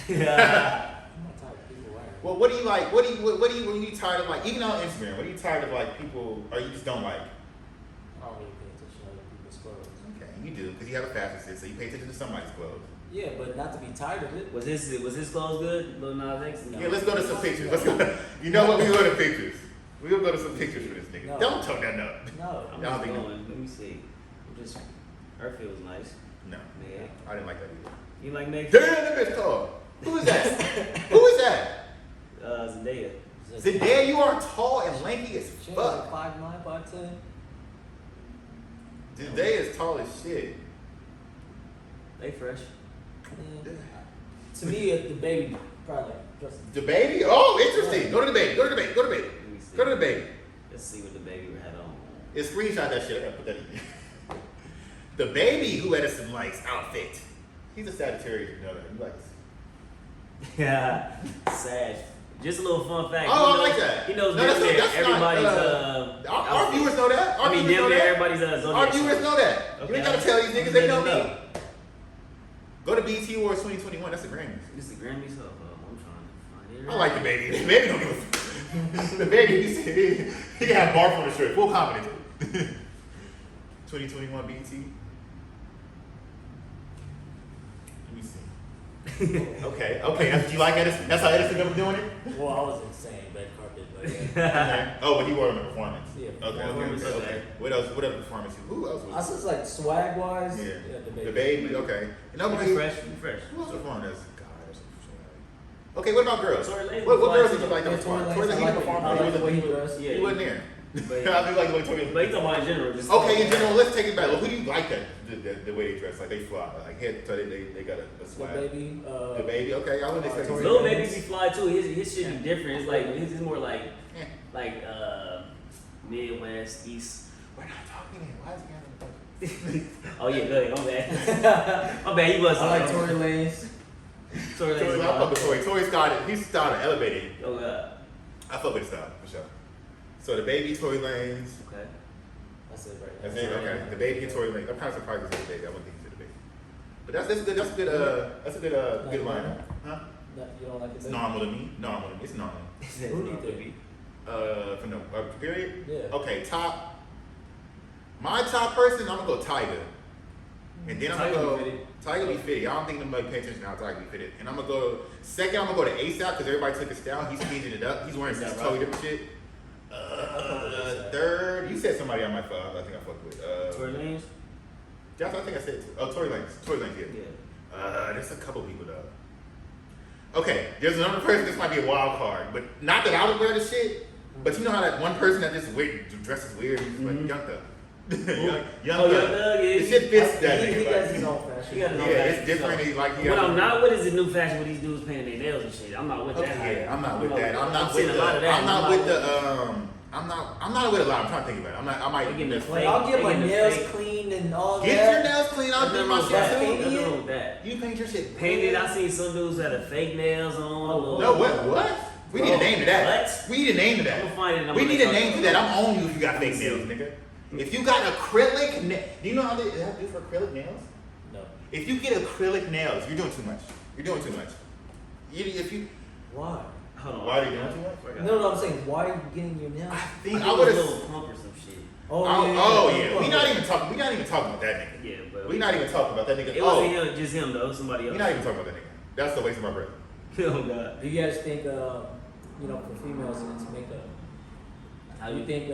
I'm not tired of people wearing. Well, what do you like? What are you tired of like? Even on Instagram, what are you tired of like people or you just don't like? I don't really pay attention to other people's clothes. Okay, you do because you have a fashion sense, so you pay attention to somebody's clothes. Yeah, but not to be tired of it. Was his clothes good? Lil Nas X? No. Yeah, let's go to some pictures. Let's go. You know what? We go to pictures. We gonna go to some pictures for this nigga. No. Don't talk that up. No. I'm Y'all just think- going. Let me see. I'm just her feel was nice. No, Yeah. I didn't like that either. You like next? Damn, that bitch tall. Who is that? Who is that? Zendaya. Zendaya, you are tall and lanky as She ain't like fuck. 5'9", 5'10". Zendaya is tall as shit. They fresh. Yeah. To me, the baby probably just The baby? Oh, interesting. Go to the baby. Go to the baby. Go to the baby. Let me see. Go to the baby. Let's see what the baby had on. Yeah, screenshot that shit. I gotta put that in there. The baby who had a some nice outfit. He's a Sagittarius, you know that. You like Yeah. Sad. Just a little fun fact. Oh, He I knows- like that. He knows No, damn near that's not, everybody's. our outfit. viewers know that. Our I mean, viewers damn know near that. everybody's Our zodiac. viewers know that. You Okay. ain't gotta tell these niggas, they know me. Go to BET Awards 2021, that's the Grammys. This is the Grammys. I'm trying to find it. I like the baby. The baby don't give a The baby, he can have barf on the shirt, full confidence. 2021 BET. Let me see. Okay, that's what you like Edison? That's how Edison was doing it? Well, I was insane, red carpet, but yeah. Okay. Oh, but he wore it on the performance. Yeah, Okay. performance, okay. What else? What other performance? Who else I was? said like swag wise. Yeah. The baby. The baby. Okay. And Be nobody. fresh. Be fresh. Who else performed as? God, that's so sad. Okay, what about girls? Tory Lanez What was girls fine did you like Yeah, that performed? Tory Tory Lanez, Lanez, I he like performed. I He like wasn't the way he there. dressed. Yeah, He wasn't there. But- I feel like the way Tory But you talking about in general, just Okay, in general, let's take it back. Who do you like that the way they dress? Like they fly, like head to they got a The swag. baby. The baby, okay, I wouldn't expect Tory Little Lanez. baby be fly too. His shit be different. It's like his is more like Eh, Midwest, East. we're not talking here. Why is he having Oh yeah, good. My bad. My bad. He was. I like Tory Lanez. Tory Tory, I Lanez. fuck with Tory. Tory started. He started elevating. Oh god. I fuck with his style for sure. So the baby, Tory Lanez. Okay. That's it right That's there. it. Okay, the baby and Tory Lanez. I'm kind of surprised it's the baby. I wouldn't think he's the baby. But that's good. That's a good line. Huh? No, you don't like the It's baby? normal to me. Normal to me. It's normal. Who do you think? From the period. Yeah. Okay, top. My top person, I'm gonna go Tiger. And then I'm Tiger gonna be go. fitted. Tiger be fitted. I don't think nobody pay attention to how Tiger be fitted. And I'm gonna go second. I'm gonna go to ASAP because everybody took his style. He's changing it up. He's wearing some ASAP totally Rocky. different shit. fuck with ASAP. Third, you said somebody I might fuck. I think I fucked with. Tory Lanez. I think I said. Oh, Tory Lanez. Tory Lanez. Yeah. Yeah. There's a couple people though. Okay, there's another person. This might be a wild card, but not that I would wear this shit. But you know how that one person that just dresses weird, he's like Young Thug. young Oh, Young Thug. Thug, yeah. The shit fits that He nigga. got Like, his own fashion. He got his yeah, own it's fashion, different. so. He like he What got I'm not with is the new fashion with these dudes painting their nails and shit. I'm not with that. Okay, yeah, I'm not I'm with that. I'm not seeing with a lot of the. that. I'm not with the. I'm not with a lot. I'm trying to think about it. I'm not. I might. They getting the Get fake- I'll get my Taking the nails fake- clean and all your that. nails clean. I'll do Nothing my wrong with that. shit too. Nothing wrong with that. You paint your shit. Painted. I seen some dudes who had a fake nails on. Oh, No, what? We need a name to that. What? We need a name to I'm that. gonna find it. And I'm We gonna need a talk name to about that. it. I'm on you if you got fake nails, nigga. If you got acrylic, do you know how they have to do for acrylic nails? No. If you get acrylic nails, you're doing too much. You're doing too much. If you, Why? Hold on. why are you doing too much? No, I'm saying, why are you getting your nails? I I think think I it would was a have. little pump or some shit. Oh yeah, we not even talking. We not even talking about that nigga. Yeah, but We not even talking about that nigga. It wasn't him, just him though. Somebody else. We not even talking about that nigga. That's the waste of my breath. Oh god. Do you guys think, for females, it's makeup? How You think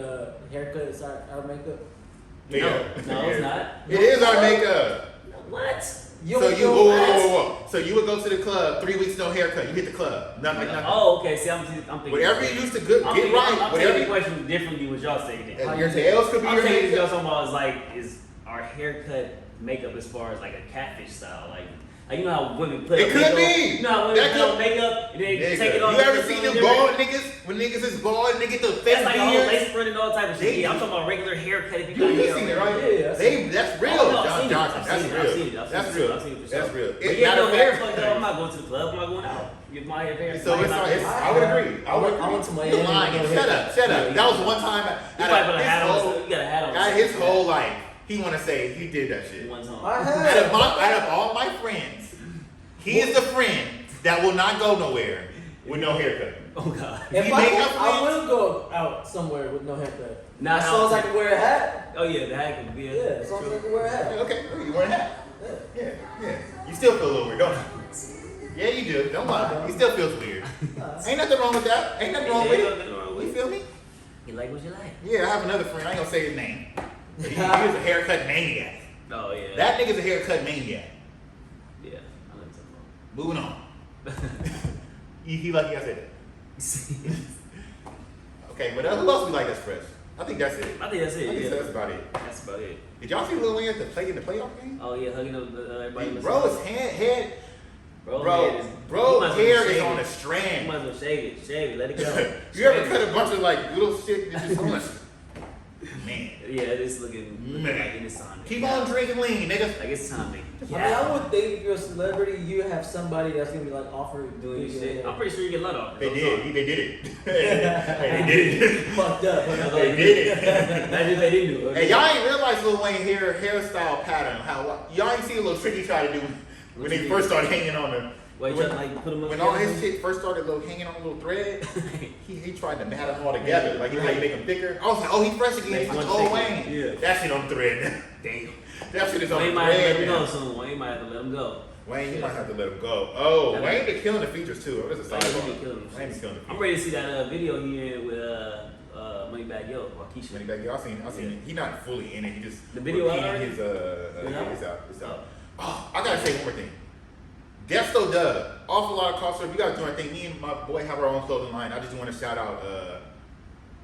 haircut is our makeup? No, it's not. It is our makeup. What? So you, whoa. So you would go to the club 3 weeks no haircut. You hit the club. Nothing. Oh, okay. See, I'm thinking. Whatever you used to get I'm right. taking the question differently what y'all saying. It. Your nails could be I'm your taking y'all makeup. talking about is like is our haircut makeup as far as like a catfish style, like you know how women put It up could makeup, be. You know how women That put could- on makeup and they Nigga, take it off. you ever and seen do them something bald different? niggas? When niggas is bald and they get the That's face like a whole beard? lace front and all type of shit. They- Yeah, I'm talking about regular haircut. If you You got hair seen it, on. right? Yeah, That's real. Oh, no, I've seen it. Johnson, I've that's seen it. real. I've seen it. I've That's seen it. real. I've seen it for That's sure. real. But It's yeah, not no a hair fact. fucked up. I'm not going to the club. I'm not going out. Get my hair. So it's not, I would agree. I would agree. I went to You Miami. lying. Shut up. That was one time. You probably put a hat on. You got a hat on. Out of his whole life, he want to say he did that shit. One time. I Out of all my friends, he is the friend that will not go nowhere with no haircut. Oh god. If You I, make could, up I plans? will go out somewhere with no haircut. Not as long as I out- can wear a hat. Oh yeah, the hat could be. Yeah, as long as I can wear a hat. Okay, you wearing that? Yeah. Yeah. You still feel a little weird, don't you? Yeah, you do. Don't lie. He still feels weird. Ain't nothing wrong with that. Ain't nothing wrong with it. You feel me? You like what you like. Yeah, I have another friend. I ain't gonna say his name. He is a haircut maniac. Oh yeah. That nigga's a haircut maniac. Yeah. I like that. Moving on. he lucky I said that. Okay, but who else we like that's fresh? I think that's it. I think that's it. I think Yeah. that's about it. That's about it. Did y'all see Lil Wayne at the play in the playoff game? Oh yeah, hugging up everybody. in the Bro, sun. his head, Bro, bro, head is- you bro, might as well hair shave is on it. a You strand. might as well shave it, let it go. You ever Shave cut it. a bunch of like little shit that just on a man? Yeah, it's looking Man. like it's time. Keep on drinking lean, nigga. Like it's time. I mean, I would think if you're a celebrity, you have somebody that's gonna be like offering Doing video shit. here. I'm pretty sure you get a lot of They offers. did. They did it. They did it. Fucked up. They did it. Imagine they didn't do it. Hey, y'all ain't realize Lil Wayne hairstyle pattern. How y'all ain't see the little trick he tried to do when What they you first mean? started hanging on the. Wait, when, just like put them up when all his together? shit first started hanging on a little thread, he tried to mat them all together. Like he like make them thicker. I was like, oh, he's fresh again. Make He's like, one oh, thicker. Wayne. Yeah. That shit on thread. Damn. That shit is on Wayne might have to let thread. him go now. soon. Wayne might have to let him go. Wayne, you might have to let him go. Oh, Yeah. Wayne been killing the features too. What is a Wayne be sidebar? killing them Wayne be shits. killing the I'm features. ready to see that video he in with Moneybag Yo, Waukesha. When he back, y'all seen? I seen it. He not fully in it. He just The video out repeating already? his Yeah. it's out. It's out. Oh, I gotta say one more thing. Desto Dub, awful lot of culture. We gotta do our thing. Me and my boy have our own clothing line. I just want to shout out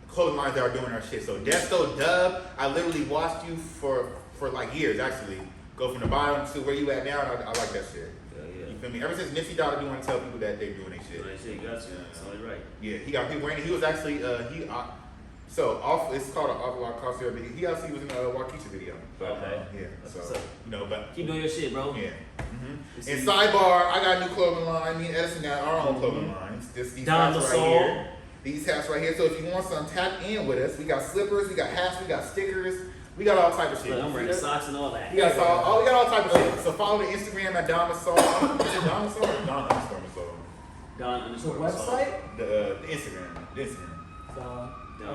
clothing lines that are doing our shit. So Desto Dub, I literally watched you for like years actually. Go from the bottom to where you at now. And I like that shit. Yeah. You feel me? Ever since Nipsey died, I do want to tell people that they're doing their shit. That shit, got you. That's only right. Yeah, he got people wearing it. He was actually it's called an awful lot of culture. But he actually was in a Waukesha video. But, Okay. yeah. That's So what's up. but. Keep doing your shit, bro. Yeah. Let's And see. sidebar, I got a new clothing line. Me and Edison got our own clothing lines. Just these Don hats right Masol. here. These hats right here. So if you want some, tap in with us. We got slippers, we got hats, we got stickers, we got all type of shit. Look, I'm wearing See that? socks and all that. We got we got all type of shit. So follow the Instagram at Don Masol. Is it Don Masol or Don underscore Masol? Don The underscore website? The Instagram. The Instagram. Don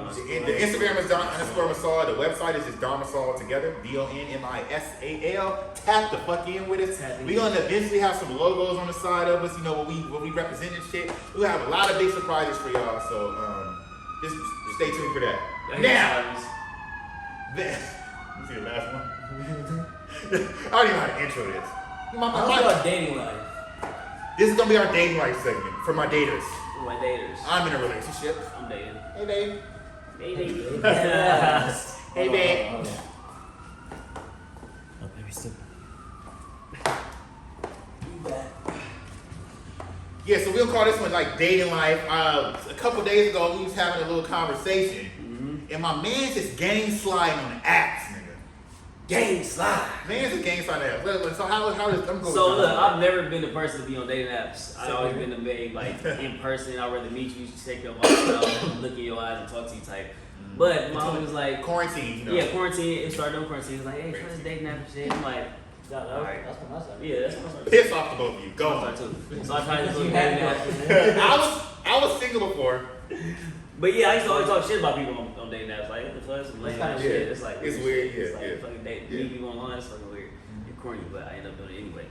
The Instagram is Don underscore Masal. The website is just Don Masal together. DonMisal. Tap the fuck in with us. Tap in. We're gonna eventually have some logos on the side of us. You know what we represent and shit. We'll have a lot of big surprises for y'all. So just stay tuned for that. Now, you see the last one? I don't even know how to intro this. How's your dating life? This is gonna be our dating life segment for my daters. My daters. I'm in a relationship. I'm dating. Hey babe. Dating. Hey babe. Hold on. Oh, baby, stupid. You back. Yeah, so we'll call this one like dating life. A couple days ago, we was having a little conversation, and my man's just gang sliding on the apps, nigga. Gang slide. Man's just gang sliding on the apps. So how does I'm going? So look, I've never been the person to be on dating apps. I've always Mhm. been the big like in person. I'd rather meet you, shake your mouth, look in your eyes, and talk to you type. But mom was like, quarantine, you know. yeah, quarantine. It started on quarantine. It was like, hey, try this dating app and shit. I'm like, Yeah, Alright. that's when I started. yeah, that's what I started. Piss off to both of you. Go I on. started too. So I tried this You little had dating it app. all. I was single before. But yeah, I used to always talk shit about people on dating apps. Like, what the fuck? Some lame ass Yeah. shit. It's like, It's weird, It's yeah, like yeah. fucking dating. Yeah. Meet people online, it's fucking weird. You're corny, but I end up doing it anyway.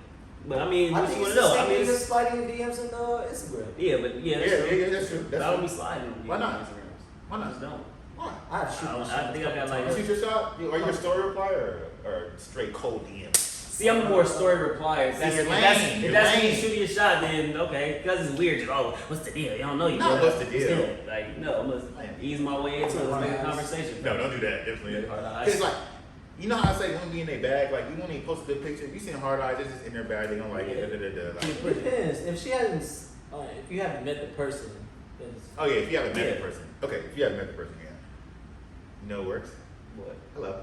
But I mean, I what think you it's want to the know? I same mean, thing as it's, sliding in DMs in Instagram. yeah, but yeah, that's Yeah, true. yeah, that's true. But I That's don't be true. sliding. Why not? Instagrams. Why I not? just don't. Why? I had to shoot I my don't- shot I think I got, like, You shoot your shot? Are you a story replier or straight cold DM? See, I'm a more story replier. If that's, you're if lame. that's, if You're that's me lame. shooting your shot, then okay. Because it's weird. Just, oh, what's the deal? Y'all know you. No, bro. what's the deal? Still, like, no, I must ease my way into it. Let's make a conversation. No, don't do that. Definitely. Hard eyes. Because like, you know how I say women be in their bag? Like, you want to post a good picture. If you see them hard eyes, it's just in their bag. They don't like it. Like, It depends. If she hasn't, if you haven't met the person, then it's oh, yeah, if you haven't met Yeah. the person. Okay, if you haven't met the person, yeah. You know it works. What? Hello.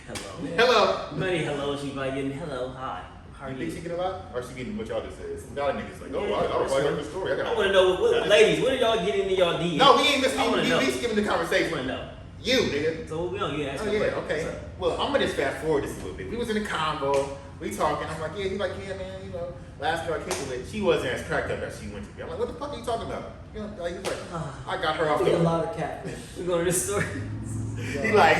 Hello. Hello. Many hellos. She's like getting hello, hi. How are You think she you? get a lot? Or she getting what y'all just said? Some dollar niggas like, oh, Yeah, I was that's like, the story. I I got want to know, ladies, what are y'all getting into y'all DMs? No, we ain't missing. I wanna We know. at least giving the I want conversation. to know. You, nigga. So what we on? You ask Oh, me yeah, questions. okay. What's up? Well, I'm gonna just fast forward this a little bit. We was in the convo, we talking. I'm like, yeah, he's like, yeah, man, you know, last girl I kicked it with, she wasn't as cracked up as she went to be. I'm like, what the fuck are you talking about? You know, like, he's like, I got her off I think a the. lot of catfish. We go to this story. He like,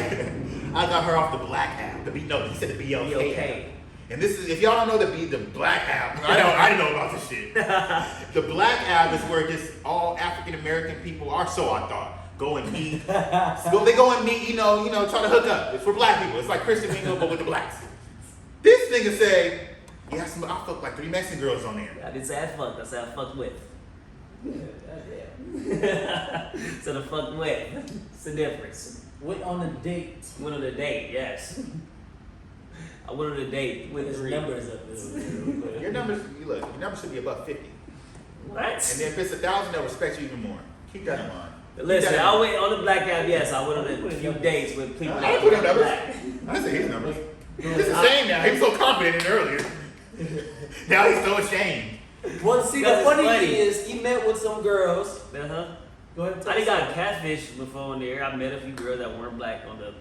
I got her off the black app. The B, no, he said the BLK. BLK. app. And this is, if y'all don't know the black app, I didn't know about this shit. The black app is where just all African American people are, so I thought, go and meet. They go and meet, you know, try to hook up. It's for black people. It's like Christian Mingle, but with the blacks. This nigga say, yeah, I fucked like 3 Mexican girls on there. I didn't say I fucked. I said I fucked with. Yeah. So the fucked with. It's the difference. Went on a date. Went on a date, yes. I went on a date with His 3. numbers up there. Your numbers, your numbers should be above 50. What? And then if it's 1,000, they'll respect you even more. Keep that in mind. Listen, Keep that I in- went on the black app. Yes, I went on a few dates with people. I that ain't put were him numbers. black. I didn't say his numbers. It's the same now. He was so confident in earlier. Now he's so ashamed. Well, see, Because the it's funny funny. thing is, he met with some girls. Uh-huh. Go ahead and tell I done us. got catfish before on there. I met a few girls that weren't black on the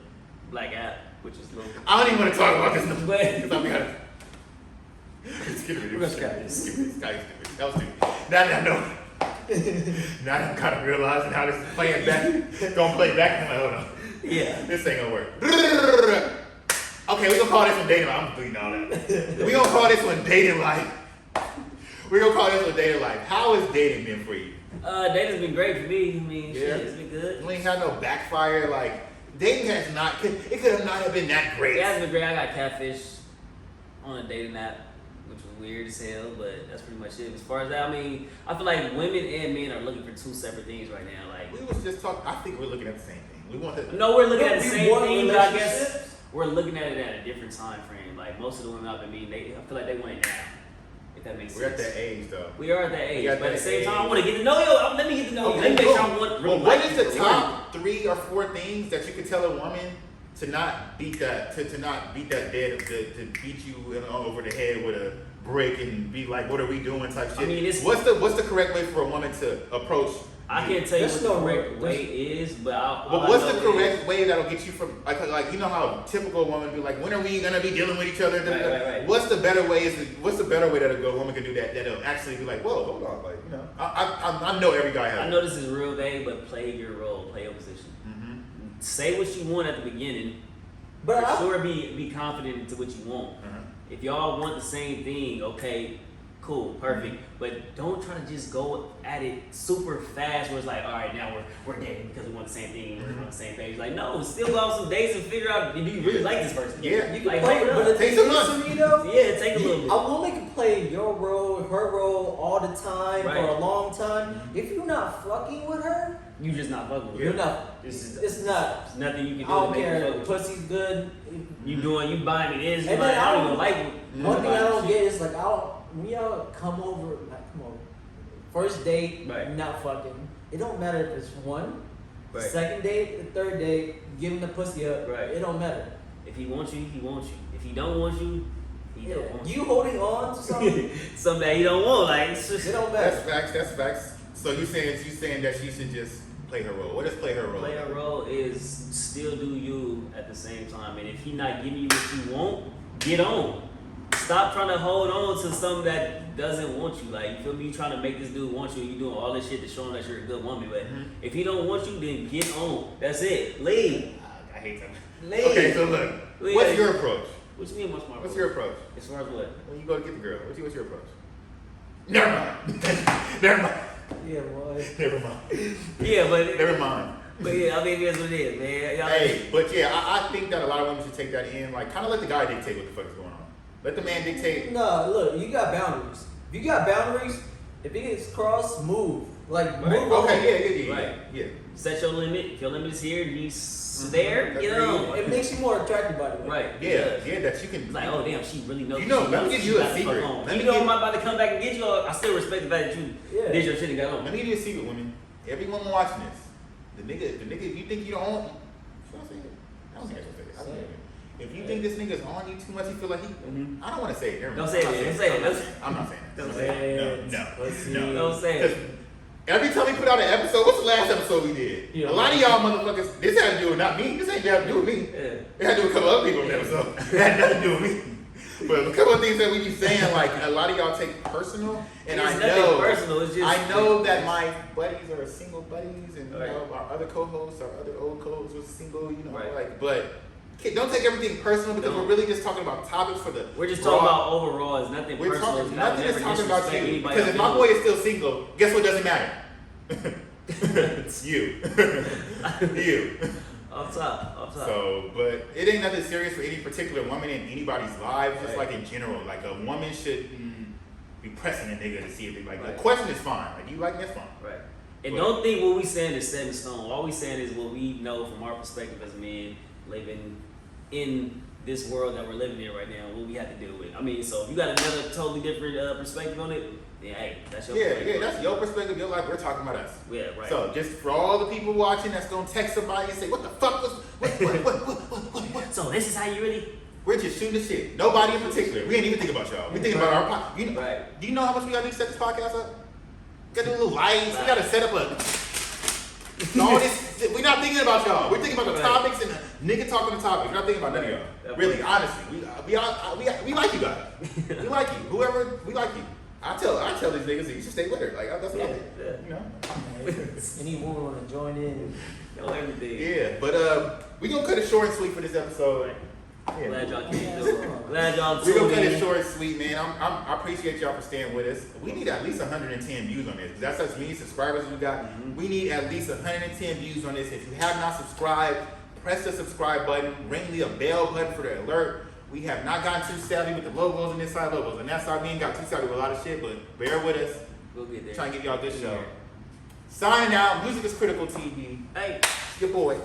black app, which is a little. I don't even want to talk about this no more. But- Because I'm gonna. Skip it. We're gonna scrap this. Skip it. That was stupid. That was stupid. Now that I know. Now that I'm kind of realizing how this is playing back. Don't play back. I'm like, hold on. Yeah. This ain't gonna work. Okay, we're gonna call this one dating life. I'm deleting all that. We're gonna call this one dating life. We're gonna call this one dating life. How has dating been for you? Dating's been great for me. I mean, Yeah. shit, it's been good. You ain't had no backfire. Like, dating has not, it could have not have been that great. It has been great. I got catfish on a dating app, which was weird as hell, but that's pretty much it. As far as that, I mean, I feel like women and men are looking for two separate things right now. Like, We was just talking, I think we're looking at the same thing. We want to, no, we're looking at the We same want thing, but I guess relationships. we're looking at it at a different time frame. Like, most of the women I've been meeting, I feel like they want it now. If that makes we're sense. at that age though. We are at that age, We at but at the that same time, I age. want to get to know you. Let me get to know you. Let me make cool. sure I want really Well, what like is you the for top 3 or 4 things that you could tell a woman to not beat that, to not beat that dead, to beat you over the head with a brick and be like, what are we doing type shit? I mean, it's- what's the correct way for a woman to approach? I you? can't tell you There's what the no correct rule. way is, but But what's the correct way that'll get you from like you know how typical woman be like, when are we gonna be dealing with each other? Right. What's the better way? What's the better way that a woman can do that? That'll actually be like, whoa, hold on, like you know, I know every guy has. I know this is real vague, but play your role, play your position. Mm-hmm. Say what you want at the beginning. But For I, sure, be confident into what you want. Uh-huh. If y'all want the same thing, okay, cool, perfect. But don't try to just go at it super fast where it's like, all right, now we're dating because we want the same thing, we're on the same page. Like, no, still go out some dates and figure out do you really like this person? Yeah. you can like, play, hold but the up. thing Take some is, months. to me though, Yeah, take a little bit. a woman can play your role, her role all the time Right. for a long time. If you're not fucking with her, You just not fucking with you're her. not. It's not. There's nothing you can I do don't to make her care. fuck with you. Pussy's good. You buying me this, you And buying, then I I don't don't- even like it. One thing I Buying don't shit. get is like when y'all come over, first date, Right. not fucking. It don't matter if it's one, Right. second date, the third date, giving the pussy up. Right. It don't matter. If he wants you, he wants you. If he don't want you, he Yeah. don't want you. You holding on to something, Something that he don't want, like it's just it don't That's matter. facts. That's facts. So you saying that she should just play her role? What does play her role? play a role is still do you at the same time. And if he not giving you what you want, get on. Stop trying to hold on to something that doesn't want you. Like, you feel me? You trying to make this dude want you, and you doing all this shit to show him that you're a good woman. But Mhm. if he don't want you, then get on. That's it. Leave. I hate that. Leave. Okay, so look, Leave. what's your approach? What you mean, what's my What's approach? your approach As far as what? when you go to get the girl? What's your approach? Never mind. Never mind. Yeah, boy. Never mind. Yeah, but Never mind. I mean, it is what it is, man. Y'all- Hey, but yeah, I think that a lot of women should take that in. Like, kind of let the guy dictate what the fuck is going on. Let the man dictate. No, look, you got boundaries. If you got boundaries, if it gets crossed, move. Like Right. move on. Okay, yeah. Right. Yeah. Set your limit. If your limit is here, he's there. That's You where you know. It makes you more attractive by the way. Right. Yeah, It does. yeah, that you can. It's like, oh damn, she really knows. You know, she let me knows give she you a got the fuck secret. on. Let me You know, give- I'm about to come back and get you. I still respect the fact that you Yeah. did your shit and got on. Let me give you a secret, women. Every woman watching this, the nigga, if you think you don't own, should I say it? I don't think I should say it. I don't think If you think this nigga's on you too much, you feel like he. Mhm. I don't want to say it. Never mind. Don't say it, I'm not don't saying say it, don't say it. I'm not saying it. Don't I'm say not saying it. No, Pussy. no, no. Don't say Because it. every time we put out an episode, what's the last episode we did? Yeah. A lot of y'all motherfuckers, this had to do with not me. This ain't have to do with me. Yeah. It had to do with a couple other people in the episode. It had nothing to do with me. But a couple of things that we be saying, like a lot of y'all take personal, and It's I nothing know, personal, it's just- I know that my buddies are single buddies, and you Right. know our other co-hosts, our other old co-hosts was single, you know, Right. like. But don't take everything personal because No. we're really just talking about topics for the. We're just broad- talking about overall. It's nothing We're personal. talking. It's not Nothing is never talking about disrespect you anybody because if my else. boy is still single, guess what doesn't matter? You. You. Off top. So, but it ain't nothing serious for any particular woman in anybody's lives. Just Right. like in general, like a woman should be pressing a nigga to see if they like. Right. The question is fine. Like you like me, that's fine. Right. And But- don't think what we saying is set in stone. All we saying is what we know from our perspective as men living in this world that we're living in right now, what we have to deal with. I mean, so if you got another totally different perspective on it, then hey, that's your perspective. Yeah, that's your perspective, your life. We're talking about us. Yeah, right. So just for all the people watching that's gonna text somebody and say, "What the fuck was what?" So this is how you really. We're just shooting the shit. Nobody in particular. We ain't even think about y'all. We think about our podcast. You know, Right. Do you know how much we gotta do to set this podcast up? We gotta do a little lights. We gotta set up all this. We're not thinking about y'all. We're thinking about the topics and the nigga talking the topics. We're not thinking about none of y'all. Right. Really, honestly, we like you guys. We like you. Whoever, we like you. I tell these niggas that you should stay with her. Like that's what I think. Yeah. You know. Any woman want to join in? Know everything. Yeah, but we gonna cut it short and sweet for this episode. Yeah. Glad y'all came through. Glad y'all We're gonna tuned cut it in. short and sweet, man. I appreciate y'all for staying with us. We need at least 110 views on this. That's as many subscribers we got. We need at least 110 views on this. If you have not subscribed, press the subscribe button, ring the bell button for the alert. We have not gotten too savvy with the logos and this side logos. And that side, we ain't got too savvy with a lot of shit, but bear with us. We'll get there. Trying to give y'all a good show. Signing out, Music is Critical TV. Hey. Your boy.